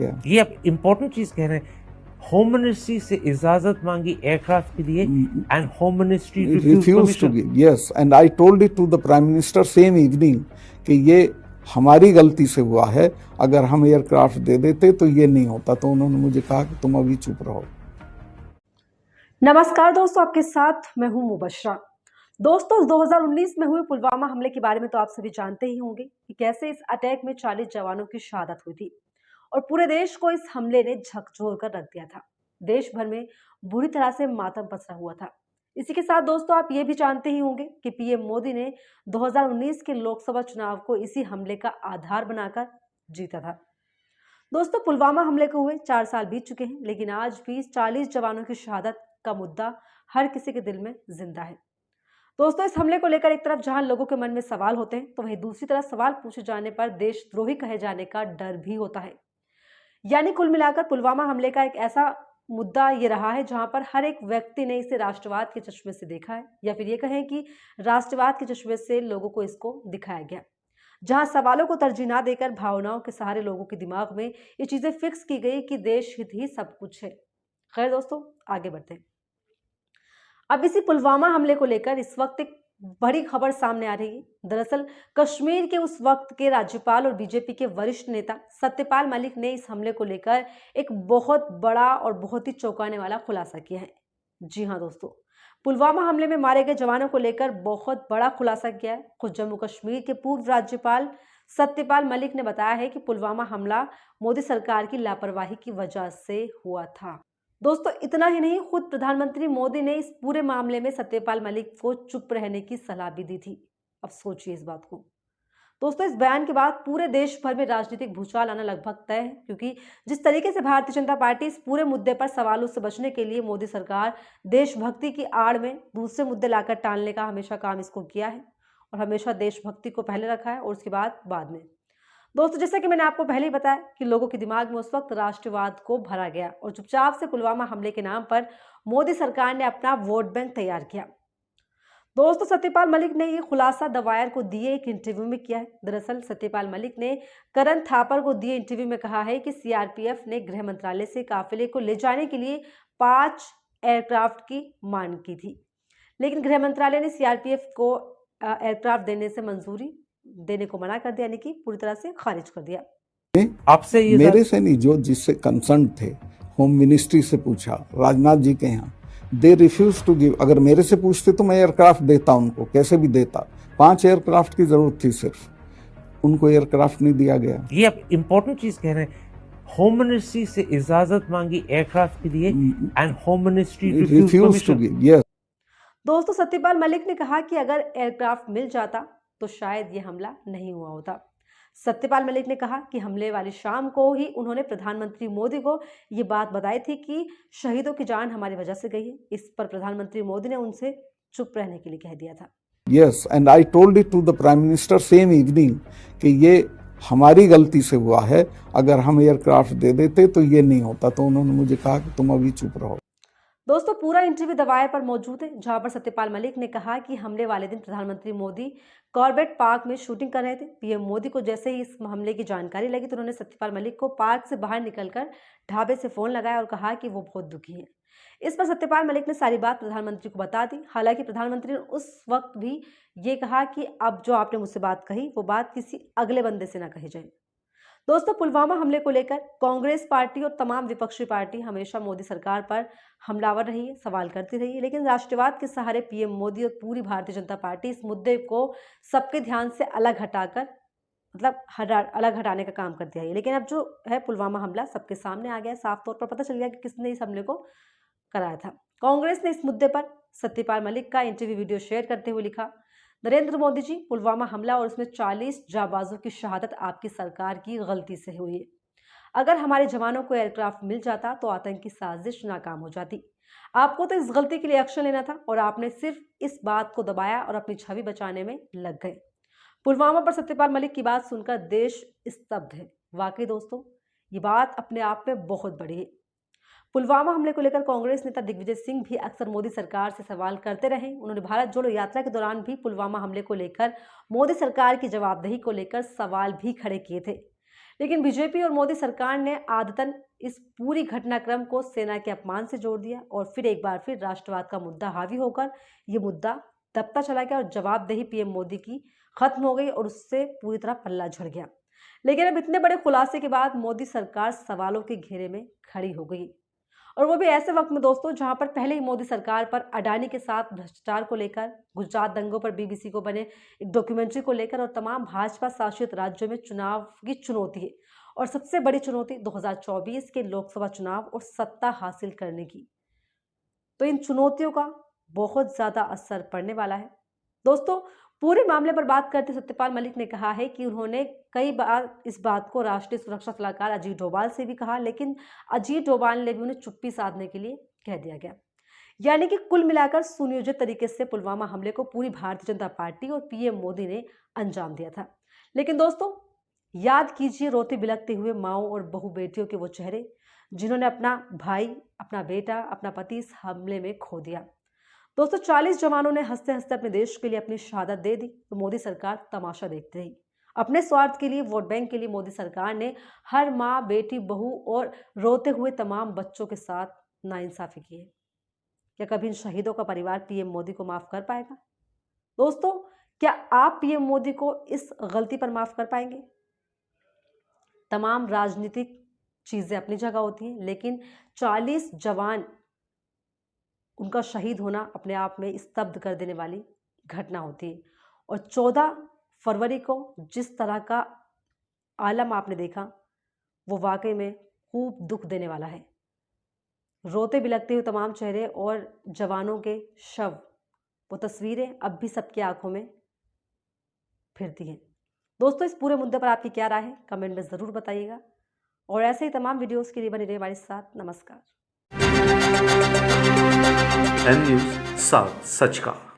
गया। ये आप इम्पोर्टेंट चीज कह रहे हैं, होम मिनिस्ट्री से इजाजत मांगी एयरक्राफ्ट के लिए and home ministry refuse to give, yes, and I told it to the prime minister same evening कि ये हमारी गलती से हुआ है, अगर हम एयरक्राफ्ट दे देते तो ये नहीं होता। तो उन्होंने मुझे कहा कि तुम अभी चुप रहो। नमस्कार दोस्तों, आपके साथ मैं हूं मुबशरा। दोस्तों, 2019 में हुए पुलवामा हमले के बारे में तो आप सभी जानते ही होंगे कि कैसे इस अटैक में 40 जवानों की शहादत हुई थी और पूरे देश को इस हमले ने झकझोर कर रख दिया था। देश भर में बुरी तरह से मातम पसरा हुआ था। इसी के साथ दोस्तों, आप ये भी जानते ही होंगे कि पीएम मोदी ने 2019 के लोकसभा चुनाव को इसी हमले का आधार बनाकर जीता था। दोस्तों, पुलवामा हमले को हुए 4 साल बीत चुके हैं, लेकिन आज भी 40 जवानों की शहादत का मुद्दा हर किसी के दिल में जिंदा है। दोस्तों, इस हमले को लेकर एक तरफ जहां लोगों के मन में सवाल होते हैं, तो वहीं दूसरी तरफ सवाल पूछे जाने पर देशद्रोही कहे जाने का डर भी होता है। यानी कुल मिलाकर पुलवामा हमले का एक ऐसा मुद्दा ये रहा है जहां पर हर एक व्यक्ति ने इसे राष्ट्रवाद के चश्मे से देखा है, या फिर ये कहें कि राष्ट्रवाद के चश्मे से लोगों को इसको दिखाया गया, जहां सवालों को तरजीह ना देकर भावनाओं के सहारे लोगों के दिमाग में ये चीजें फिक्स की गई कि देश हित ही सब कुछ है। खैर दोस्तों, आगे बढ़ते हैं। अब इसी पुलवामा हमले को लेकर इस वक्त एक बड़ी खबर सामने आ रही है। दरअसल कश्मीर के उस वक्त के राज्यपाल और बीजेपी के वरिष्ठ नेता सत्यपाल मलिक ने इस हमले को लेकर एक बहुत बड़ा और बहुत ही चौंकाने वाला खुलासा किया है। जी हाँ दोस्तों, पुलवामा हमले में मारे गए जवानों को लेकर बहुत बड़ा खुलासा किया है। खुद जम्मू कश्मीर के पूर्व राज्यपाल सत्यपाल मलिक ने बताया है कि पुलवामा हमला मोदी सरकार की लापरवाही की वजह से हुआ था। दोस्तों, इतना ही नहीं, खुद प्रधानमंत्री मोदी ने इस पूरे मामले में सत्यपाल मलिक को चुप रहने की सलाह भी दी थी। अब सोचिए इस बात को। दोस्तों, इस बयान के बाद पूरे देश भर में राजनीतिक भूचाल आना लगभग तय है, क्योंकि जिस तरीके से भारतीय जनता पार्टी इस पूरे मुद्दे पर सवालों से बचने के लिए मोदी सरकार देशभक्ति की आड़ में दूसरे मुद्दे लाकर टालने का हमेशा काम इसको किया है और हमेशा देशभक्ति को पहले रखा है और उसके बाद में। दोस्तों, जैसा कि मैंने आपको पहले ही बताया कि लोगों के दिमाग में उस वक्त राष्ट्रवाद को भरा गया और चुपचाप से पुलवामा हमले के नाम पर मोदी सरकार ने अपना वोट बैंक तैयार किया। दोस्तों, सत्यपाल मलिक ने ये खुलासा द वायर को दिए एक इंटरव्यू में किया है। दरअसल सत्यपाल मलिक ने करण थापर को दिए इंटरव्यू में कहा है कि सीआरपीएफ ने गृह मंत्रालय से काफिले को ले जाने के लिए 5 एयरक्राफ्ट की मांग की थी, लेकिन गृह मंत्रालय ने सीआरपीएफ को एयरक्राफ्ट देने से मंजूरी देने को मना कर दिया, यानी कि पूरी तरह से खारिज कर दिया। आपसे ये मेरे से नहीं, जो जिससे कंसर्न थे होम मिनिस्ट्री से पूछा, राजनाथ जी के यहाँ, दे रिफ्यूज टू गिव। अगर मेरे से पूछते तो मैं एयरक्राफ्ट देता, उनको कैसे भी देता। 5 एयरक्राफ्ट की जरूरत थी सिर्फ, उनको एयरक्राफ्ट नहीं दिया गया। ये आप इम्पोर्टेंट चीज कह रहे हैं, होम मिनिस्ट्री से इजाजत मांगी एयरक्राफ्ट के लिए and home ministry refuse to give, yes. दोस्तों, सत्यपाल मलिक ने कहा कि अगर एयरक्राफ्ट मिल जाता तो शायद ये हमला नहीं हुआ होता। सत्यपाल मलिक ने कहा कि हमले वाली शाम को ही उन्होंने प्रधानमंत्री मोदी को ये बात बताई थी कि शहीदों की जान हमारी वजह से गई है। इस पर प्रधानमंत्री मोदी ने उनसे चुप रहने के लिए कह दिया था। Yes, and I told it to the prime minister same evening कि ये हमारी गलती से हुआ है, अगर हम एयरक्राफ्ट दे देते तो ये नहीं होता। तो उन्होंने मुझे कहा कि तुम अभी चुप रहो। दोस्तों, पूरा इंटरव्यू द वायर पर मौजूद है, जहां पर सत्यपाल मलिक ने कहा कि हमले वाले दिन प्रधानमंत्री मोदी कॉर्बेट पार्क में शूटिंग कर रहे थे। पीएम मोदी को जैसे ही इस हमले की जानकारी लगी तो उन्होंने सत्यपाल मलिक को पार्क से बाहर निकलकर ढाबे से फोन लगाया और कहा कि वो बहुत दुखी हैं। इस पर सत्यपाल मलिक ने सारी बात प्रधानमंत्री को बता दी। हालांकि प्रधानमंत्री ने उस वक्त भी ये कहा कि अब जो आपने मुझसे बात कही वो बात किसी अगले बंदे से ना कही जाए। दोस्तों, पुलवामा हमले को लेकर कांग्रेस पार्टी और तमाम विपक्षी पार्टी हमेशा मोदी सरकार पर हमलावर रही है, सवाल करती रही है, लेकिन राष्ट्रवाद के सहारे पीएम मोदी और पूरी भारतीय जनता पार्टी इस मुद्दे को सबके ध्यान से अलग हटाकर अलग हटाने का काम कर दिया है। लेकिन अब जो है पुलवामा हमला सबके सामने आ गया, साफ तौर पर पता चल गया कि किसने इस हमले को कराया था। कांग्रेस ने इस मुद्दे पर सत्यपाल मलिक का इंटरव्यू वीडियो शेयर करते हुए लिखा, नरेंद्र मोदी जी, पुलवामा हमला और उसमें 40 जाबाजों की शहादत आपकी सरकार की गलती से हुई है। अगर हमारे जवानों को एयरक्राफ्ट मिल जाता तो आतंकी साजिश नाकाम हो जाती। आपको तो इस गलती के लिए एक्शन लेना था और आपने सिर्फ इस बात को दबाया और अपनी छवि बचाने में लग गए। पुलवामा पर सत्यपाल मलिक की बात सुनकर देश स्तब्ध है। वाकई दोस्तों, ये बात अपने आप में बहुत बड़ी है। पुलवामा हमले को लेकर कांग्रेस नेता दिग्विजय सिंह भी अक्सर मोदी सरकार से सवाल करते रहे। उन्होंने भारत जोड़ो यात्रा के दौरान भी पुलवामा हमले को लेकर मोदी सरकार की जवाबदेही को लेकर सवाल भी खड़े किए थे। लेकिन बीजेपी और मोदी सरकार ने आदतन इस पूरी घटनाक्रम को सेना के अपमान से जोड़ दिया और फिर एक बार फिर राष्ट्रवाद का मुद्दा हावी होकर ये मुद्दा दबता चला गया और जवाबदेही पीएम मोदी की खत्म हो गई और उससे पूरी तरह पल्ला झड़ गया। लेकिन अब इतने बड़े खुलासे के बाद मोदी सरकार सवालों के घेरे में खड़ी हो गई, और वो भी ऐसे वक्त में दोस्तों जहां पर पहले ही मोदी सरकार पर अडानी के साथ भ्रष्टाचार को लेकर, गुजरात दंगों पर बीबीसी को बने एक डॉक्यूमेंट्री को लेकर और तमाम भाजपा शासित राज्यों में चुनाव की चुनौती है, और सबसे बड़ी चुनौती 2024 के लोकसभा चुनाव और सत्ता हासिल करने की। तो इन चुनौतियों का बहुत ज्यादा असर पड़ने वाला है। दोस्तों, पूरे मामले पर बात करते सत्यपाल मलिक ने कहा है कि उन्होंने कई बार इस बात को राष्ट्रीय सुरक्षा सलाहकार अजीत डोभाल से भी कहा, लेकिन अजीत डोभाल ने भी उन्हें चुप्पी साधने के लिए कह दिया गया। यानी कि कुल मिलाकर सुनियोजित तरीके से पुलवामा हमले को पूरी भारतीय जनता पार्टी और पीएम मोदी ने अंजाम दिया था। लेकिन दोस्तों, याद कीजिए रोते बिलखते हुए माओ और बहु बेटियों के वो चेहरे जिन्होंने अपना भाई, अपना बेटा, अपना पति इस हमले में खो दिया। दोस्तों, 40 जवानों ने हंसते हंसते अपने देश के लिए अपनी शहादत दे दी, तो मोदी सरकार तमाशा देखती रही। अपने स्वार्थ के लिए, वोट बैंक के लिए मोदी सरकार ने हर माँ, बेटी, बहू और रोते हुए तमाम बच्चों के साथ नाइंसाफी की है। क्या कभी इन शहीदों का परिवार पीएम मोदी को माफ कर पाएगा? दोस्तों, क्या आप पीएम मोदी को इस गलती पर माफ कर पाएंगे? तमाम राजनीतिक चीजें अपनी जगह होती हैं, लेकिन 40 जवान उनका शहीद होना अपने आप में स्तब्ध कर देने वाली घटना होती है। और 14 फरवरी को जिस तरह का आलम आपने देखा, वो वाकई में खूब दुख देने वाला है। रोते बिलखते हुए तमाम चेहरे और जवानों के शव, वो तस्वीरें अब भी सबकी आंखों में फिरती हैं। दोस्तों, इस पूरे मुद्दे पर आपकी क्या राय है, कमेंट में ज़रूर बताइएगा, और ऐसे ही तमाम वीडियोस के लिए बने रहिए हमारे साथ। नमस्कार। एन न्यूज़ साथ सच का।